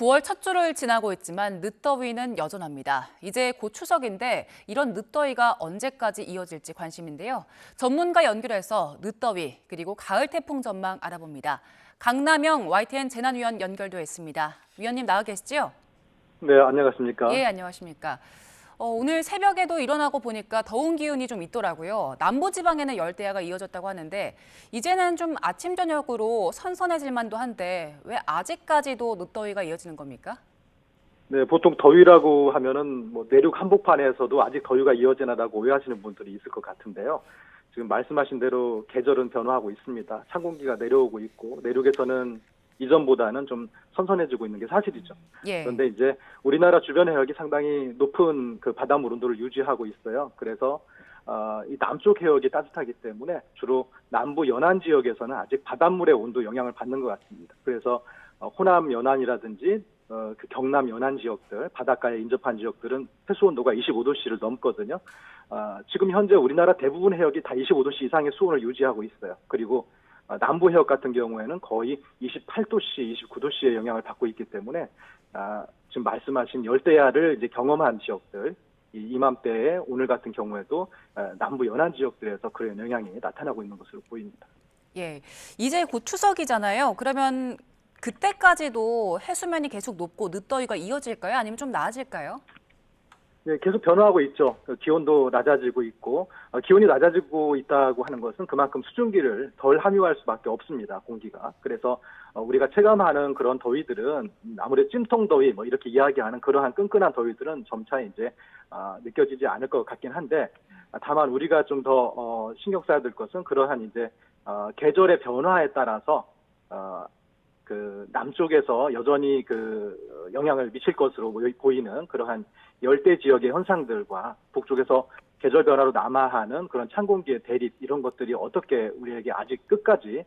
9월 첫 주를 지나고 있지만 늦더위는 여전합니다. 이제 곧 추석인데 이런 늦더위가 언제까지 이어질지 관심인데요. 전문가 연결해서 늦더위 그리고 가을 태풍 전망 알아봅니다. 강남영 YTN 재난위원 연결돼 있습니다. 위원님 나와 계시죠? 네, 안녕하십니까? 예, 안녕하십니까. 오늘 새벽에도 일어나고 보니까 더운 기운이 좀 있더라고요. 남부지방에는 열대야가 이어졌다고 하는데 이제는 좀 아침 저녁으로 선선해질 만도 한데 왜 아직까지도 늦더위가 이어지는 겁니까? 네, 보통 더위라고 하면은 뭐 내륙 한복판에서도 아직 더위가 이어지나라고 오해하시는 분들이 있을 것 같은데요. 지금 말씀하신 대로 계절은 변화하고 있습니다. 찬 공기가 내려오고 있고 내륙에서는 이전보다는 좀 선선해지고 있는 게 사실이죠. 예. 그런데 이제 우리나라 주변 해역이 상당히 높은 그 바닷물 온도를 유지하고 있어요. 그래서 이 남쪽 해역이 따뜻하기 때문에 주로 남부 연안 지역에서는 아직 바닷물의 온도 영향을 받는 것 같습니다. 그래서 호남 연안이라든지 그 경남 연안 지역들, 바닷가에 인접한 지역들은 해수 온도가 25도씨를 넘거든요. 지금 현재 우리나라 대부분 해역이 다 25도씨 이상의 수온을 유지하고 있어요. 그리고 남부 해역 같은 경우에는 거의 28도씨, 29도씨의 영향을 받고 있기 때문에 지금 말씀하신 열대야를 이제 경험한 지역들, 이맘때에 오늘 같은 경우에도 남부 연안 지역들에서 그런 영향이 나타나고 있는 것으로 보입니다. 예. 이제 곧 추석이잖아요. 그러면 그때까지도 해수면이 계속 높고 늦더위가 이어질까요? 아니면 좀 나아질까요? 네, 계속 변화하고 있죠. 기온도 낮아지고 있고, 기온이 낮아지고 있다고 하는 것은 그만큼 수증기를 덜 함유할 수밖에 없습니다, 공기가. 그래서 우리가 체감하는 그런 더위들은 아무래도 찜통더위 뭐 이렇게 이야기하는 그러한 끈끈한 더위들은 점차 이제 느껴지지 않을 것 같긴 한데, 다만 우리가 좀 더 신경 써야 될 것은 그러한 이제 계절의 변화에 따라서 그 남쪽에서 여전히 그 영향을 미칠 것으로 보이는 그러한 열대 지역의 현상들과 북쪽에서 계절 변화로 남하하는 그런 찬 공기의 대립 이런 것들이 어떻게 우리에게 아직 끝까지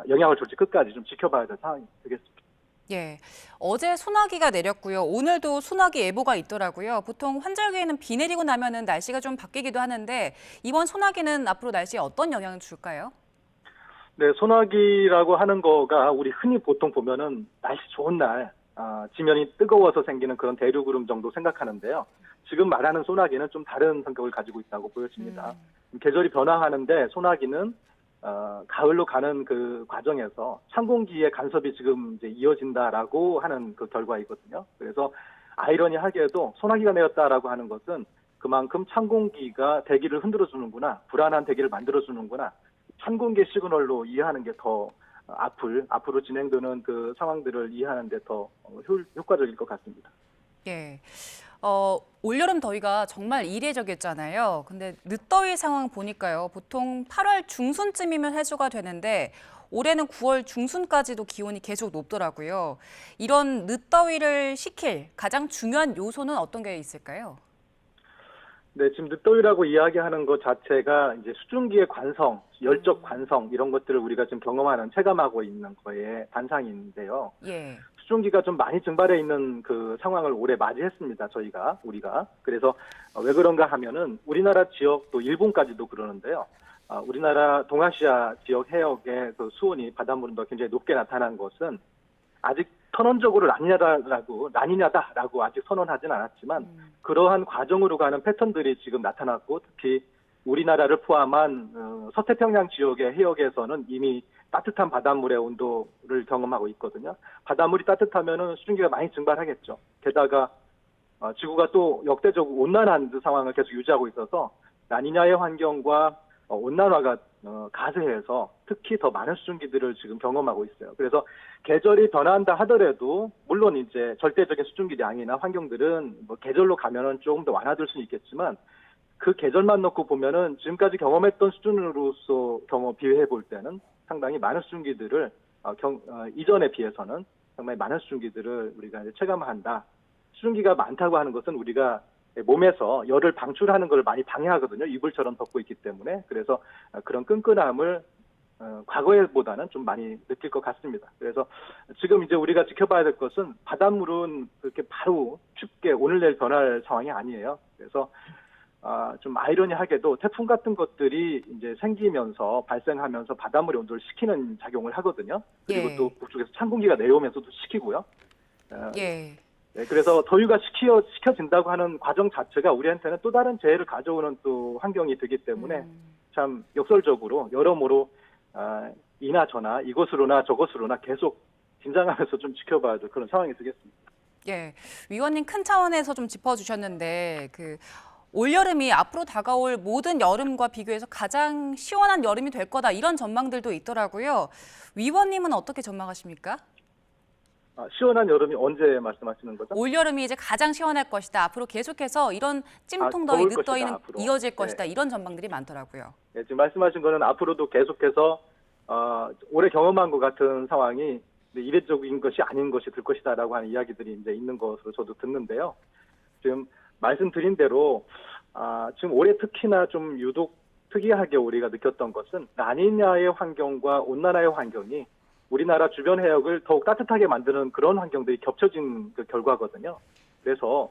영향을 줄지 끝까지 좀 지켜봐야 될 상황이 되겠습니다. 예. 어제 소나기가 내렸고요. 오늘도 소나기 예보가 있더라고요. 보통 환절기에는 비 내리고 나면은 날씨가 좀 바뀌기도 하는데 이번 소나기는 앞으로 날씨에 어떤 영향을 줄까요? 네, 소나기라고 하는 거가 우리 흔히 보통 보면은 날씨 좋은 날 지면이 뜨거워서 생기는 그런 대류구름 정도 생각하는데요. 지금 말하는 소나기는 좀 다른 성격을 가지고 있다고 보여집니다. 계절이 변화하는데 소나기는 가을로 가는 그 과정에서 찬 공기의 간섭이 지금 이제 이어진다라고 하는 그 결과이거든요. 그래서 아이러니하게도 소나기가 내렸다라고 하는 것은 그만큼 찬 공기가 대기를 흔들어 주는구나, 불안한 대기를 만들어 주는구나. 찬 공기 시그널로 이해하는 게 더 앞으로 진행되는 그 상황들을 이해하는 데 더 효과적일 것 같습니다. 예. 올여름 더위가 정말 이례적이었잖아요. 근데 늦더위 상황 보니까요. 보통 8월 중순쯤이면 해소가 되는데 올해는 9월 중순까지도 기온이 계속 높더라고요. 이런 늦더위를 식힐 가장 중요한 요소는 어떤 게 있을까요? 네, 지금 늦더위라고 이야기하는 것 자체가 이제 수증기의 관성, 열적 관성 이런 것들을 우리가 지금 체감하고 있는 거에 반상인데요. 예. 수증기가 좀 많이 증발해 있는 그 상황을 올해 맞이했습니다. 우리가. 그래서 왜 그런가 하면은 우리나라 지역 또 일본까지도 그러는데요. 우리나라 동아시아 지역 해역의 그 수온이 바닷물 온도가 굉장히 높게 나타난 것은 아직 선언적으로 라니냐다라고 아직 선언하진 않았지만 그러한 과정으로 가는 패턴들이 지금 나타났고 특히 우리나라를 포함한 서태평양 지역의 해역에서는 이미 따뜻한 바닷물의 온도를 경험하고 있거든요. 바닷물이 따뜻하면은 수증기가 많이 증발하겠죠. 게다가 지구가 또 역대적 온난한 상황을 계속 유지하고 있어서 라니냐의 환경과 온난화가 가세해서 특히 더 많은 수증기들을 지금 경험하고 있어요. 그래서 계절이 변한다 하더라도 물론 이제 절대적인 수증기 양이나 환경들은 뭐 계절로 가면은 조금 더 완화될 수는 있겠지만 그 계절만 놓고 보면은 지금까지 경험했던 수준으로서 비교해 볼 때는 상당히 많은 수증기들을 이전에 비해서는 상당히 많은 수증기들을 우리가 이제 체감한다. 수증기가 많다고 하는 것은 우리가 몸에서 열을 방출하는 걸 많이 방해하거든요. 이불처럼 덮고 있기 때문에. 그래서 그런 끈끈함을 과거에보다는 좀 많이 느낄 것 같습니다. 그래서 지금 이제 우리가 지켜봐야 될 것은 바닷물은 그렇게 바로 춥게 오늘 내일 변할 상황이 아니에요. 그래서 좀 아이러니하게도 태풍 같은 것들이 이제 생기면서 발생하면서 바닷물의 온도를 식히는 작용을 하거든요. 그리고 예. 또 북쪽에서 찬 공기가 내려오면서도 식히고요. 예. 네, 그래서 더위가 식혀진다고 하는 과정 자체가 우리한테는 또 다른 재해를 가져오는 또 환경이 되기 때문에 참 역설적으로 여러모로 이나 저나 이것으로나 저것으로나 계속 긴장하면서 좀 지켜봐야 될 그런 상황이 되겠습니다. 예. 위원님 큰 차원에서 좀 짚어주셨는데 올여름이 앞으로 다가올 모든 여름과 비교해서 가장 시원한 여름이 될 거다 이런 전망들도 있더라고요. 위원님은 어떻게 전망하십니까? 시원한 여름이 언제 말씀하시는 거죠? 올여름이 이제 가장 시원할 것이다. 앞으로 계속해서 이런 찜통더위, 더울 것이다, 늦더위는 앞으로. 이어질 네. 것이다. 이런 전망들이 많더라고요. 네, 지금 말씀하신 거는 앞으로도 계속해서 올해 경험한 것 같은 상황이 이례적인 것이 아닌 것이 될 것이다라고 하는 이야기들이 이제 있는 것으로 저도 듣는데요. 지금 말씀드린 대로 지금 올해 특히나 좀 유독 특이하게 우리가 느꼈던 것은 라니냐의 환경과 온난화의 환경이 우리나라 주변 해역을 더욱 따뜻하게 만드는 그런 환경들이 겹쳐진 그 결과거든요. 그래서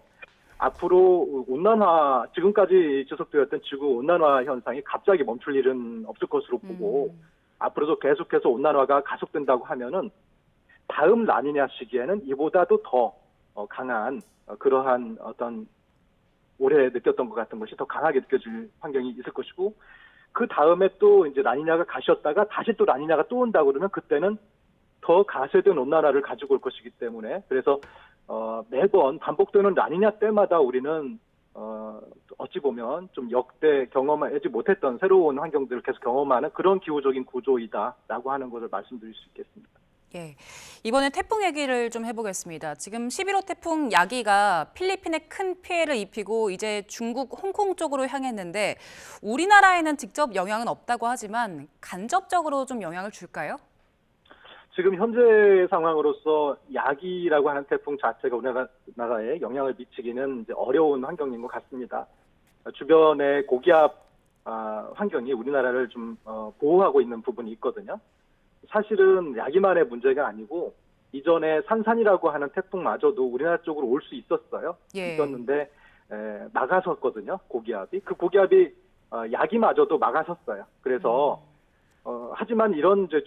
앞으로 온난화, 지금까지 지속되었던 지구 온난화 현상이 갑자기 멈출 일은 없을 것으로 보고 앞으로도 계속해서 온난화가 가속된다고 하면은 다음 라니냐 시기에는 이보다도 더 강한 그러한 어떤 올해 느꼈던 것 같은 것이 더 강하게 느껴질 환경이 있을 것이고 그 다음에 또 이제 라니냐가 가셨다가 다시 또 라니냐가 또 온다 그러면 그때는 더 가세된 온난화를 가지고 올 것이기 때문에 그래서 매번 반복되는 라니냐 때마다 우리는 어찌 보면 좀 역대 경험하지 못했던 새로운 환경들을 계속 경험하는 그런 기후적인 구조이다라고 하는 것을 말씀드릴 수 있겠습니다. 예, 이번에 태풍 얘기를 좀 해보겠습니다. 지금 11호 태풍 야기가 필리핀에 큰 피해를 입히고 이제 중국, 홍콩 쪽으로 향했는데 우리나라에는 직접 영향은 없다고 하지만 간접적으로 좀 영향을 줄까요? 지금 현재 상황으로서 야기라고 하는 태풍 자체가 우리나라에 영향을 미치기는 이제 어려운 환경인 것 같습니다. 주변의 고기압 환경이 우리나라를 좀 보호하고 있는 부분이 있거든요. 사실은 야기만의 문제가 아니고 이전에 산산이라고 하는 태풍마저도 우리나라 쪽으로 올 수 있었어요. 예. 있었는데 막아섰거든요. 고기압이. 그 고기압이 야기마저도 막아섰어요. 그래서 하지만 이런 이제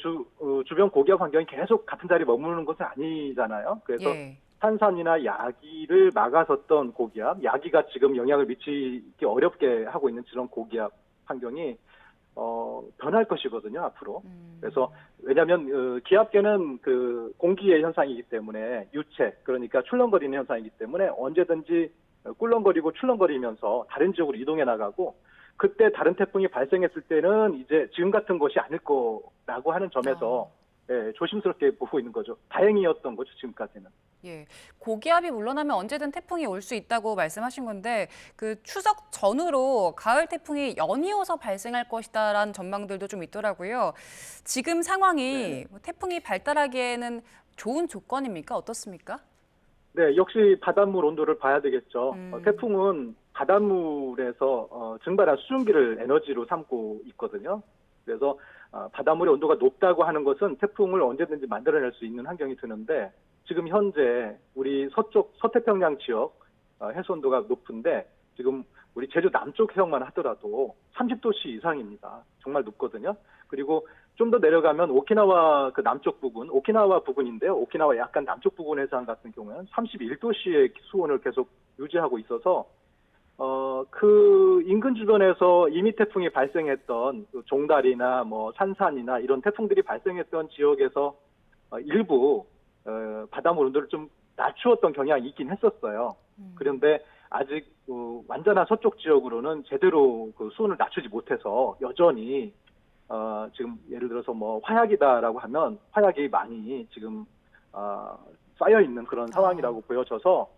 주변 고기압 환경이 계속 같은 자리에 머무르는 것은 아니잖아요. 그래서 예. 산산이나 야기를 막아섰던 고기압, 야기가 지금 영향을 미치기 어렵게 하고 있는 그런 고기압 환경이 변할 것이거든요, 앞으로. 그래서, 왜냐면, 기압계는 그 공기의 현상이기 때문에, 유체, 그러니까 출렁거리는 현상이기 때문에 언제든지 꿀렁거리고 출렁거리면서 다른 지역으로 이동해 나가고, 그때 다른 태풍이 발생했을 때는 이제 지금 같은 것이 아닐 거라고 하는 점에서 조심스럽게 보고 있는 거죠. 다행이었던 거죠, 지금까지는. 예, 고기압이 물러나면 언제든 태풍이 올 수 있다고 말씀하신 건데 그 추석 전후로 가을 태풍이 연이어서 발생할 것이다라는 전망들도 좀 있더라고요. 지금 상황이 태풍이 발달하기에는 좋은 조건입니까? 어떻습니까? 네, 역시 바닷물 온도를 봐야 되겠죠. 태풍은 바닷물에서 증발한 수증기를 에너지로 삼고 있거든요. 그래서 바닷물의 온도가 높다고 하는 것은 태풍을 언제든지 만들어낼 수 있는 환경이 드는데 지금 현재 우리 서태평양 지역 해수 온도가 높은데 지금 우리 제주 남쪽 해역만 하더라도 30도씨 이상입니다. 정말 높거든요. 그리고 좀 더 내려가면 오키나와 그 남쪽 부근, 오키나와 부근인데요. 오키나와 약간 남쪽 부근 해상 같은 경우에는 31도씨의 수온을 계속 유지하고 있어서 그 인근 주변에서 이미 태풍이 발생했던 그 종달이나 뭐 산산이나 이런 태풍들이 발생했던 지역에서 일부 바닷물 온도를 좀 낮추었던 경향이 있긴 했었어요. 그런데 아직 완전한 서쪽 지역으로는 제대로 그 수온을 낮추지 못해서 여전히 지금 예를 들어서 뭐 화약이다라고 하면 화약이 많이 지금 쌓여 있는 그런 상황이라고 보여져서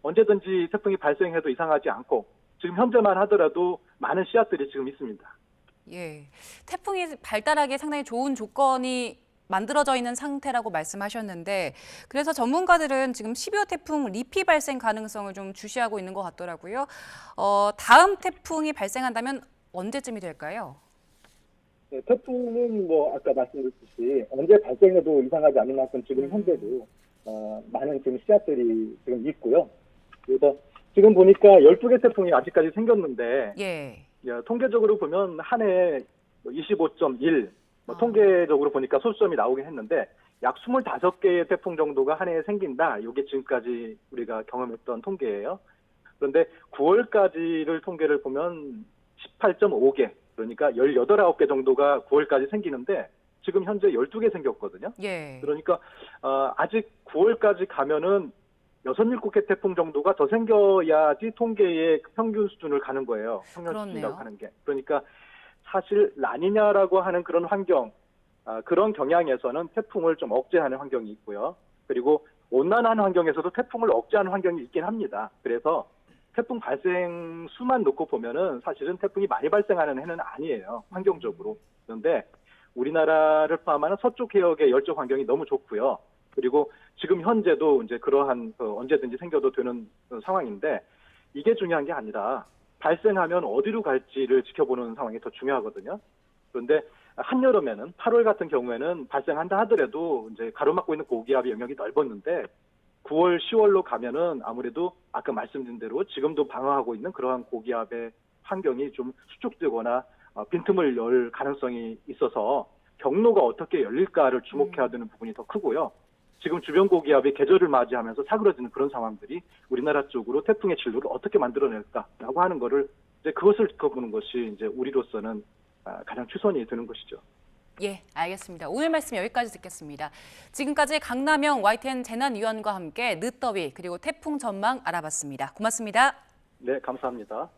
언제든지 태풍이 발생해도 이상하지 않고 지금 현재만 하더라도 많은 씨앗들이 지금 있습니다. 예, 태풍이 발달하기에 상당히 좋은 조건이 만들어져 있는 상태라고 말씀하셨는데 그래서 전문가들은 지금 12호 태풍 리피 발생 가능성을 좀 주시하고 있는 것 같더라고요. 다음 태풍이 발생한다면 언제쯤이 될까요? 네, 태풍은 뭐 아까 말씀드렸듯이 언제 발생해도 이상하지 않을 만큼 지금 현재도 많은 지금 씨앗들이 지금 있고요. 그래서 지금 보니까 12개 태풍이 아직까지 생겼는데 예. 통계적으로 보면 한 해 25.1 통계적으로 보니까 소수점이 나오긴 했는데 약 25개의 태풍 정도가 한 해에 생긴다. 이게 지금까지 우리가 경험했던 통계예요. 그런데 9월까지를 통계를 보면 18.5개, 그러니까 18, 9개 정도가 9월까지 생기는데 지금 현재 12개 생겼거든요. 예. 그러니까 아직 9월까지 가면은 6, 7개 태풍 정도가 더 생겨야지 통계의 평균 수준을 가는 거예요. 평균 그렇네요. 수준이라고 하는 게. 그러니까 사실 라니냐라고 하는 그런 환경, 그런 경향에서는 태풍을 좀 억제하는 환경이 있고요. 그리고 온난한 환경에서도 태풍을 억제하는 환경이 있긴 합니다. 그래서 태풍 발생 수만 놓고 보면은 사실은 태풍이 많이 발생하는 해는 아니에요. 환경적으로. 그런데 우리나라를 포함하는 서쪽 해역의 열적 환경이 너무 좋고요. 그리고 지금 현재도 이제 그러한 언제든지 생겨도 되는 상황인데 이게 중요한 게 아니라 발생하면 어디로 갈지를 지켜보는 상황이 더 중요하거든요. 그런데 한여름에는 8월 같은 경우에는 발생한다 하더라도 이제 가로막고 있는 고기압의 영역이 넓었는데 9월, 10월로 가면은 아무래도 아까 말씀드린 대로 지금도 방어하고 있는 그러한 고기압의 환경이 좀 수축되거나 빈틈을 열 가능성이 있어서 경로가 어떻게 열릴까를 주목해야 되는 부분이 더 크고요. 지금 주변 고기압이 계절을 맞이하면서 사그러지는 그런 상황들이 우리나라 쪽으로 태풍의 진로를 어떻게 만들어낼까라고 하는 거를 이제 그것을 지켜보는 것이 이제 우리로서는 가장 최선이 되는 것이죠. 예, 알겠습니다. 오늘 말씀 여기까지 듣겠습니다. 지금까지 강남영 YTN 재난위원과 함께 늦더위 그리고 태풍 전망 알아봤습니다. 고맙습니다. 네, 감사합니다.